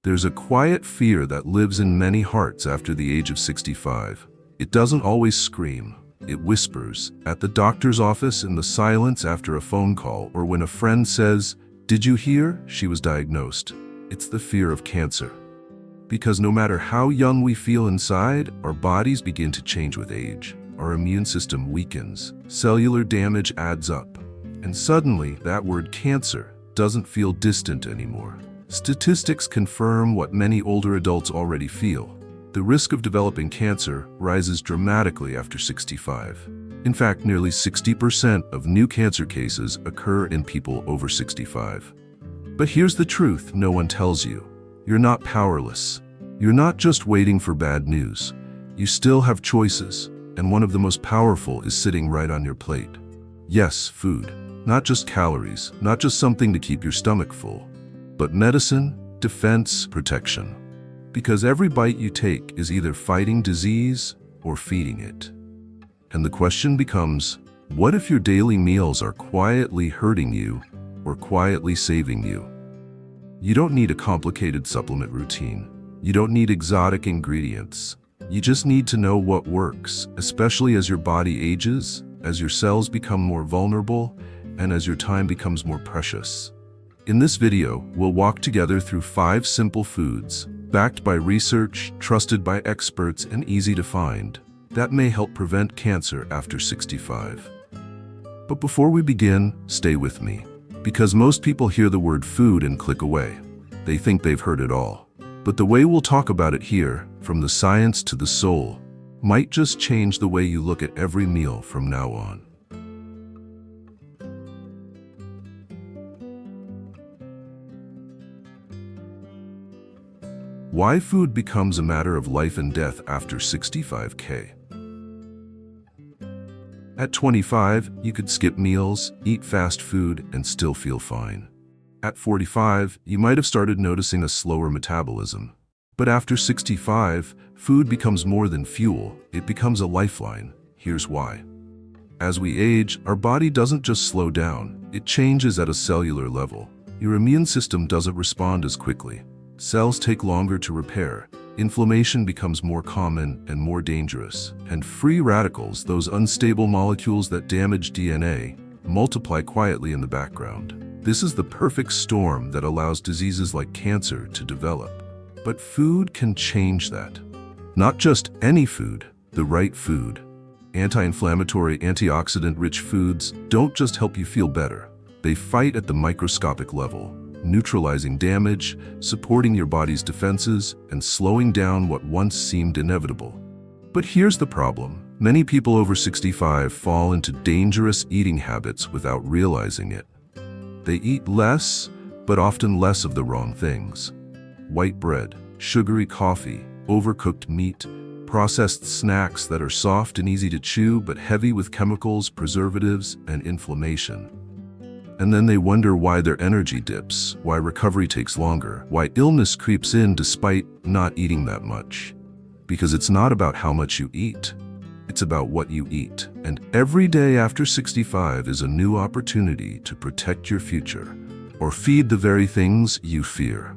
There's a quiet fear that lives in many hearts after the age of 65. It doesn't always scream. It whispers at the doctor's office, in the silence after a phone call, or when a friend says, "Did you hear? She was diagnosed." It's the fear of cancer. Because no matter how young we feel inside, our bodies begin to change with age. Our immune system weakens, cellular damage adds up, and suddenly that word cancer doesn't feel distant anymore. Statistics confirm what many older adults already feel. The risk of developing cancer rises dramatically after 65. In fact, nearly 60% of new cancer cases occur in people over 65. But here's the truth no one tells you. You're not powerless. You're not just waiting for bad news. You still have choices, and one of the most powerful is sitting right on your plate. Yes, food. Not just calories, not just something to keep your stomach full, but medicine, defense, protection. Because every bite you take is either fighting disease or feeding it. And the question becomes, what if your daily meals are quietly hurting you or quietly saving you? You don't need a complicated supplement routine. You don't need exotic ingredients. You just need to know what works, especially as your body ages, as your cells become more vulnerable, and as your time becomes more precious. In this video, we'll walk together through 5 simple foods, backed by research, trusted by experts, and easy to find, that may help prevent cancer after 65. But before we begin, stay with me. Because most people hear the word food and click away. They think they've heard it all. But the way we'll talk about it here, from the science to the soul, might just change the way you look at every meal from now on. Why food becomes a matter of life and death after 65K. At 25, you could skip meals, eat fast food, and still feel fine. At 45, you might have started noticing a slower metabolism. But after 65, food becomes more than fuel, it becomes a lifeline. Here's why. As we age, our body doesn't just slow down, it changes at a cellular level. Your immune system doesn't respond as quickly. Cells take longer to repair, inflammation becomes more common and more dangerous, and free radicals, those unstable molecules that damage DNA, multiply quietly in the background. This is the perfect storm that allows diseases like cancer to develop. But food can change that. Not just any food, the right food. Anti-inflammatory, antioxidant-rich foods don't just help you feel better. They fight at the microscopic level, neutralizing damage, supporting your body's defenses, and slowing down what once seemed inevitable. But here's the problem. Many people over 65 fall into dangerous eating habits without realizing it. They eat less, but often less of the wrong things. White bread, sugary coffee, overcooked meat, processed snacks that are soft and easy to chew but heavy with chemicals, preservatives, and inflammation. And then they wonder why their energy dips, why recovery takes longer, why illness creeps in despite not eating that much. Because it's not about how much you eat. It's about what you eat. And every day after 65 is a new opportunity to protect your future or feed the very things you fear.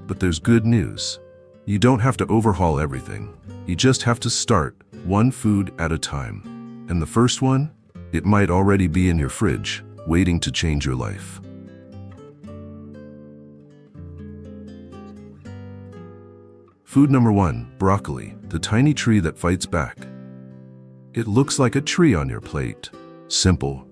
But there's good news. You don't have to overhaul everything. You just have to start one food at a time. And the first one, it might already be in your fridge, waiting to change your life. Food number 1, broccoli, the tiny tree that fights back. It looks like a tree on your plate. Simple,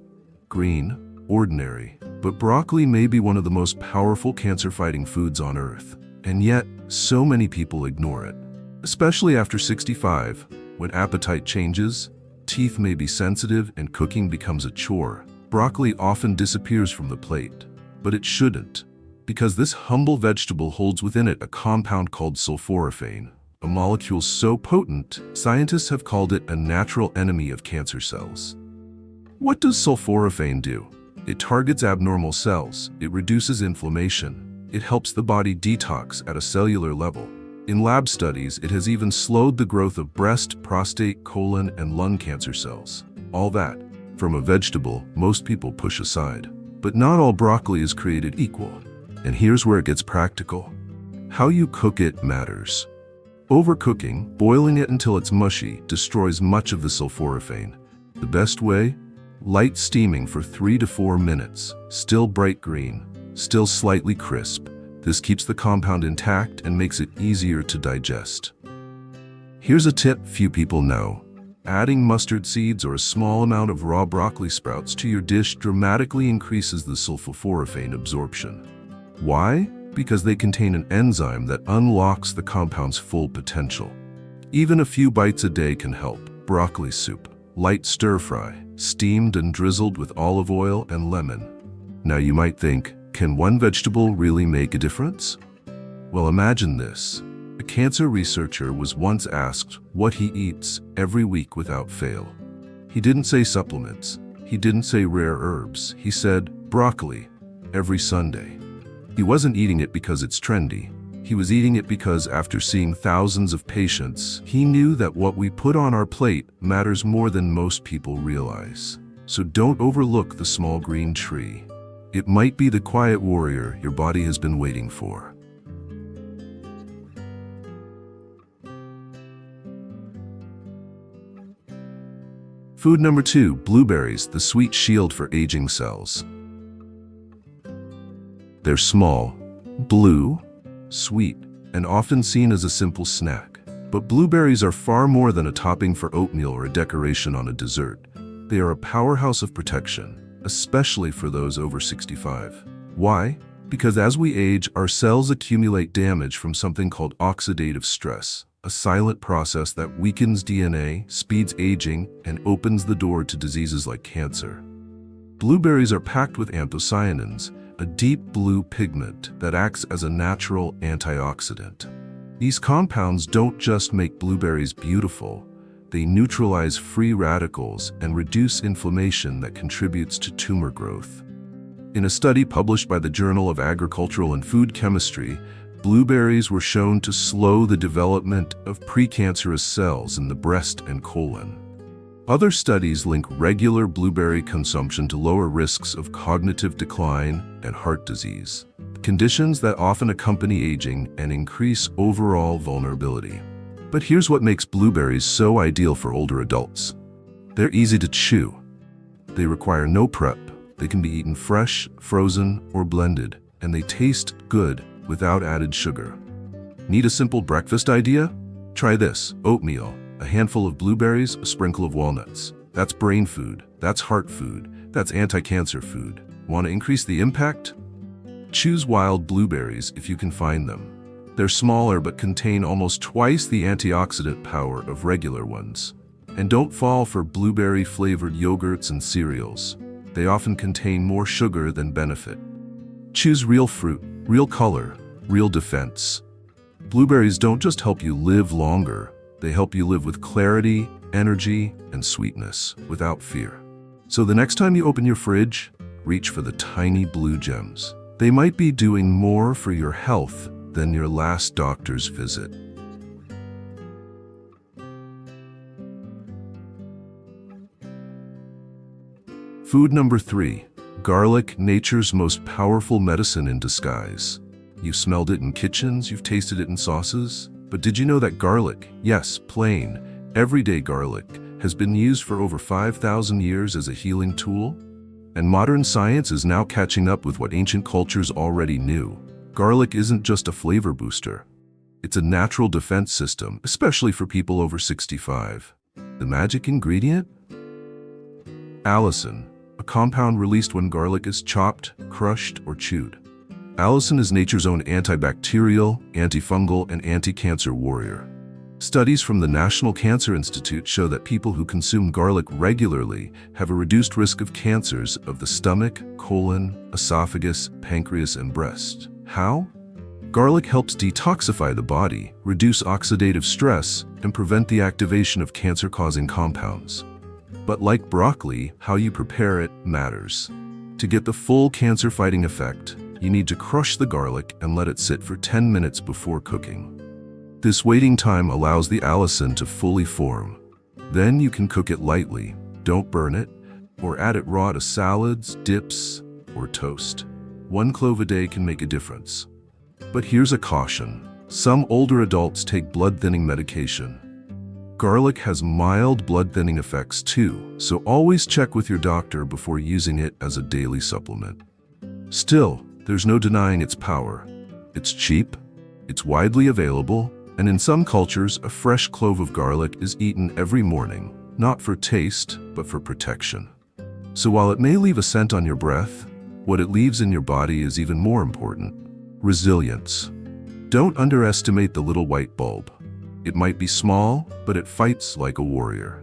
green, ordinary. But broccoli may be one of the most powerful cancer-fighting foods on Earth. And yet, so many people ignore it. Especially after 65, when appetite changes, teeth may be sensitive, and cooking becomes a chore. Broccoli often disappears from the plate. But it shouldn't. Because this humble vegetable holds within it a compound called sulforaphane. A molecule so potent, scientists have called it a natural enemy of cancer cells. What does sulforaphane do? It targets abnormal cells, it reduces inflammation, it helps the body detox at a cellular level. In lab studies, it has even slowed the growth of breast, prostate, colon, and lung cancer cells. All that, from a vegetable, most people push aside. But not all broccoli is created equal. And here's where it gets practical. How you cook it matters. Overcooking, boiling it until it's mushy, destroys much of the sulforaphane. The best way? Light steaming for 3 to 4 minutes, still bright green, still slightly crisp. This keeps the compound intact and makes it easier to digest. Here's a tip few people know. Adding mustard seeds or a small amount of raw broccoli sprouts to your dish dramatically increases the sulforaphane absorption. Why? Because they contain an enzyme that unlocks the compound's full potential. Even a few bites a day can help. Broccoli soup, light stir-fry, steamed and drizzled with olive oil and lemon. Now you might think, can one vegetable really make a difference? Well, imagine this. A cancer researcher was once asked what he eats every week without fail. He didn't say supplements. He didn't say rare herbs. He said broccoli every Sunday. He wasn't eating it because it's trendy. He was eating it because after seeing thousands of patients, he knew that what we put on our plate matters more than most people realize. So don't overlook the small green tree. It might be the quiet warrior your body has been waiting for. Food number 2, blueberries, the sweet shield for aging cells. They're small, blue, sweet, and often seen as a simple snack. But blueberries are far more than a topping for oatmeal or a decoration on a dessert. They are a powerhouse of protection, especially for those over 65. Why? Because as we age, our cells accumulate damage from something called oxidative stress, a silent process that weakens DNA, speeds aging, and opens the door to diseases like cancer. Blueberries are packed with anthocyanins, a deep blue pigment that acts as a natural antioxidant. These compounds don't just make blueberries beautiful, they neutralize free radicals and reduce inflammation that contributes to tumor growth. In a study published by the Journal of Agricultural and Food Chemistry, blueberries were shown to slow the development of precancerous cells in the breast and colon. Other studies link regular blueberry consumption to lower risks of cognitive decline and heart disease, conditions that often accompany aging and increase overall vulnerability. But here's what makes blueberries so ideal for older adults. They're easy to chew. They require no prep. They can be eaten fresh, frozen, or blended, and they taste good without added sugar. Need a simple breakfast idea? Try this: oatmeal, a handful of blueberries, a sprinkle of walnuts. That's brain food, that's heart food, that's anti-cancer food. Want to increase the impact? Choose wild blueberries if you can find them. They're smaller but contain almost twice the antioxidant power of regular ones. And don't fall for blueberry-flavored yogurts and cereals. They often contain more sugar than benefit. Choose real fruit, real color, real defense. Blueberries don't just help you live longer, they help you live with clarity, energy, and sweetness, without fear. So the next time you open your fridge, reach for the tiny blue gems. They might be doing more for your health than your last doctor's visit. Food number 3, garlic, nature's most powerful medicine in disguise. You've smelled it in kitchens, you've tasted it in sauces, but did you know that garlic, yes, plain, everyday garlic, has been used for over 5,000 years as a healing tool? And modern science is now catching up with what ancient cultures already knew. Garlic isn't just a flavor booster. It's a natural defense system, especially for people over 65. The magic ingredient? Allicin, a compound released when garlic is chopped, crushed, or chewed. Allicin is nature's own antibacterial, antifungal, and anti-cancer warrior. Studies from the National Cancer Institute show that people who consume garlic regularly have a reduced risk of cancers of the stomach, colon, esophagus, pancreas, and breast. How? Garlic helps detoxify the body, reduce oxidative stress, and prevent the activation of cancer-causing compounds. But like broccoli, how you prepare it matters. To get the full cancer-fighting effect, you need to crush the garlic and let it sit for 10 minutes before cooking. This waiting time allows the allicin to fully form. Then you can cook it lightly, don't burn it, or add it raw to salads, dips, or toast. 1 clove a day can make a difference. But here's a caution. Some older adults take blood-thinning medication. Garlic has mild blood-thinning effects too, so always check with your doctor before using it as a daily supplement. Still, there's no denying its power. It's cheap, it's widely available, and in some cultures, a fresh clove of garlic is eaten every morning, not for taste, but for protection. So while it may leave a scent on your breath, what it leaves in your body is even more important. Resilience. Don't underestimate the little white bulb. It might be small, but it fights like a warrior.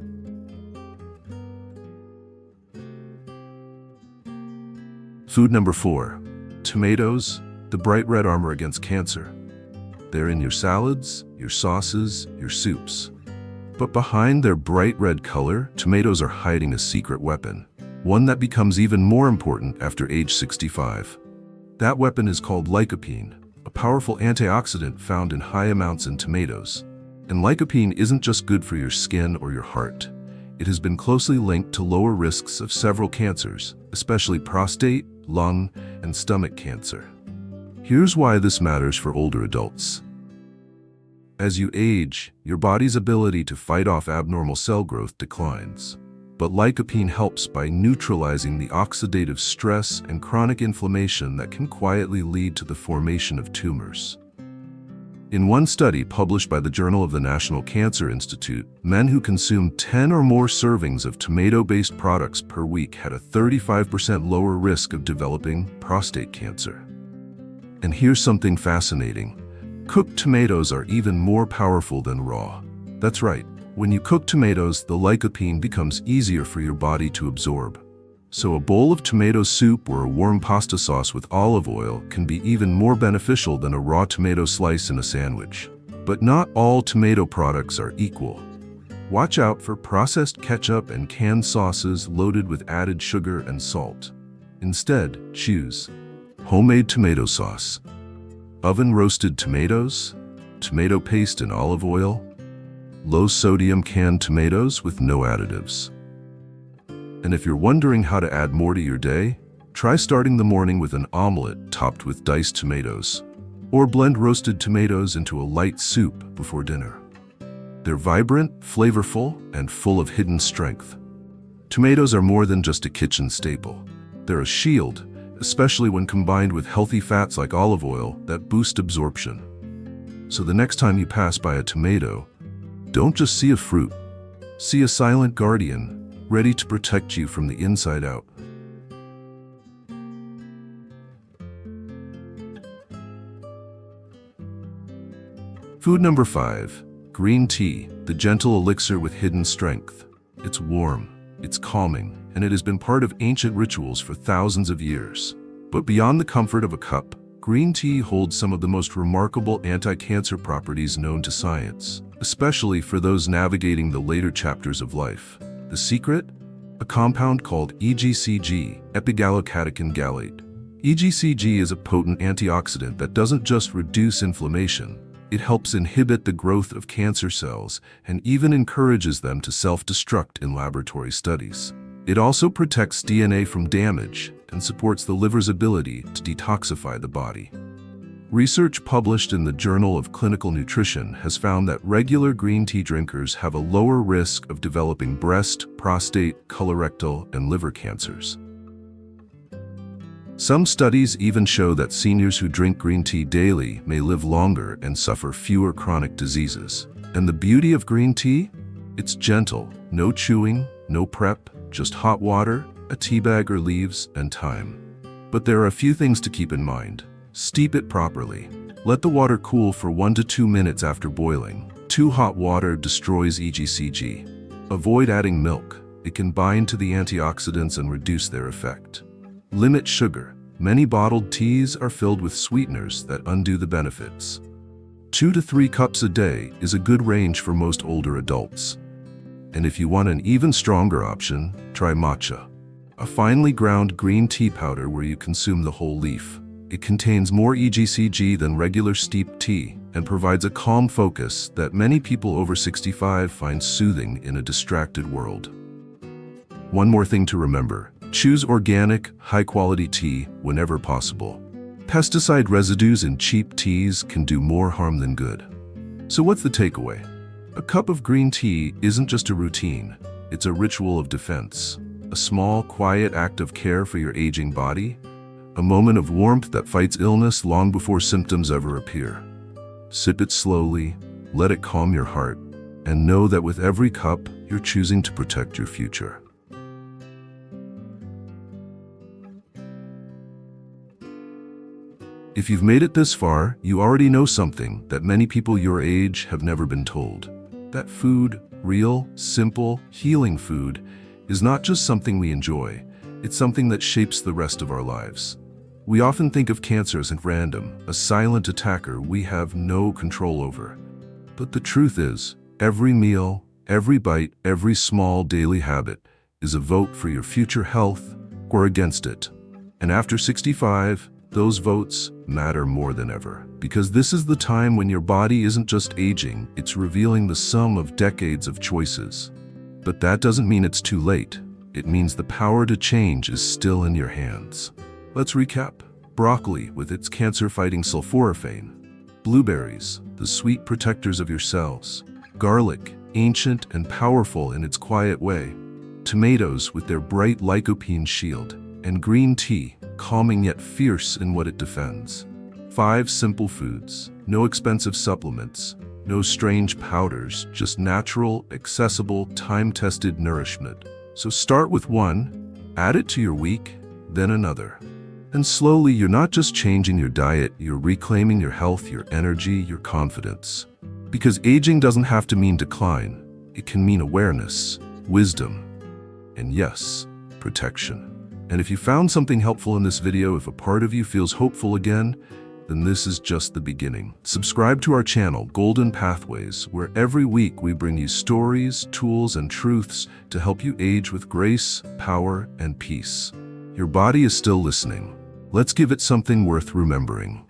Food number 4. Tomatoes, the bright red armor against cancer. They're in your salads, your sauces, your soups. But behind their bright red color, tomatoes are hiding a secret weapon, one that becomes even more important after age 65. That weapon is called lycopene, a powerful antioxidant found in high amounts in tomatoes. And lycopene isn't just good for your skin or your heart. It has been closely linked to lower risks of several cancers, especially prostate, lung, and stomach cancer. Here's why this matters for older adults. As you age, your body's ability to fight off abnormal cell growth declines. But lycopene helps by neutralizing the oxidative stress and chronic inflammation that can quietly lead to the formation of tumors. In one study published by the Journal of the National Cancer Institute, men who consumed 10 or more servings of tomato-based products per week had a 35% lower risk of developing prostate cancer. And here's something fascinating. Cooked tomatoes are even more powerful than raw. That's right. When you cook tomatoes, the lycopene becomes easier for your body to absorb. So a bowl of tomato soup or a warm pasta sauce with olive oil can be even more beneficial than a raw tomato slice in a sandwich. But not all tomato products are equal. Watch out for processed ketchup and canned sauces loaded with added sugar and salt. Instead, choose homemade tomato sauce, oven-roasted tomatoes, tomato paste and olive oil, low-sodium canned tomatoes with no additives. And if you're wondering how to add more to your day, try starting the morning with an omelet topped with diced tomatoes, or blend roasted tomatoes into a light soup before dinner. They're vibrant, flavorful, and full of hidden strength. Tomatoes are more than just a kitchen staple. They're a shield, especially when combined with healthy fats like olive oil that boost absorption. So the next time you pass by a tomato, don't just see a fruit. See a silent guardian, ready to protect you from the inside out. Food number 5. Green tea, the gentle elixir with hidden strength. It's warm, it's calming, and it has been part of ancient rituals for thousands of years. But beyond the comfort of a cup, green tea holds some of the most remarkable anti-cancer properties known to science, especially for those navigating the later chapters of life. The secret? A compound called EGCG, epigallocatechin gallate. EGCG is a potent antioxidant that doesn't just reduce inflammation, it helps inhibit the growth of cancer cells and even encourages them to self-destruct in laboratory studies. It also protects DNA from damage and supports the liver's ability to detoxify the body. Research published in the Journal of Clinical Nutrition has found that regular green tea drinkers have a lower risk of developing breast, prostate, colorectal, and liver cancers. Some studies even show that seniors who drink green tea daily may live longer and suffer fewer chronic diseases. And the beauty of green tea? It's gentle, no chewing, no prep, just hot water, a tea bag or leaves, and time. But there are a few things to keep in mind. Steep it properly. Let the water cool for 1 to 2 minutes after boiling. Too hot water destroys EGCG. Avoid adding milk. It can bind to the antioxidants and reduce their effect. Limit sugar. Many bottled teas are filled with sweeteners that undo the benefits. 2 to 3 cups a day is a good range for most older adults. And if you want an even stronger option, try matcha, a finely ground green tea powder where you consume the whole leaf. It contains more EGCG than regular steeped tea and provides a calm focus that many people over 65 find soothing in a distracted world. One more thing to remember. Choose organic, high-quality tea whenever possible. Pesticide residues in cheap teas can do more harm than good. So what's the takeaway? A cup of green tea isn't just a routine, it's a ritual of defense. A small, quiet act of care for your aging body, a moment of warmth that fights illness long before symptoms ever appear. Sip it slowly, let it calm your heart, and know that with every cup, you're choosing to protect your future. If you've made it this far, you already know something that many people your age have never been told. That food, real, simple, healing food, is not just something we enjoy, it's something that shapes the rest of our lives. We often think of cancer as random, a silent attacker we have no control over. But the truth is, every meal, every bite, every small daily habit is a vote for your future health or against it. And after 65, those votes matter more than ever, because this is the time when your body isn't just aging, it's revealing the sum of decades of choices. But that doesn't mean it's too late. It means the power to change is still in your hands. Let's recap. Broccoli with its cancer-fighting sulforaphane. Blueberries, the sweet protectors of your cells. Garlic, ancient and powerful in its quiet way. Tomatoes with their bright lycopene shield. And green tea, calming yet fierce in what it defends. 5 simple foods, no expensive supplements, no strange powders, just natural, accessible, time-tested nourishment. So start with one, add it to your week, then another. And slowly, you're not just changing your diet, you're reclaiming your health, your energy, your confidence. Because aging doesn't have to mean decline. It can mean awareness, wisdom, and yes, protection. And if you found something helpful in this video, if a part of you feels hopeful again, then this is just the beginning. Subscribe to our channel, Golden Pathways, where every week we bring you stories, tools, and truths to help you age with grace, power, and peace. Your body is still listening. Let's give it something worth remembering.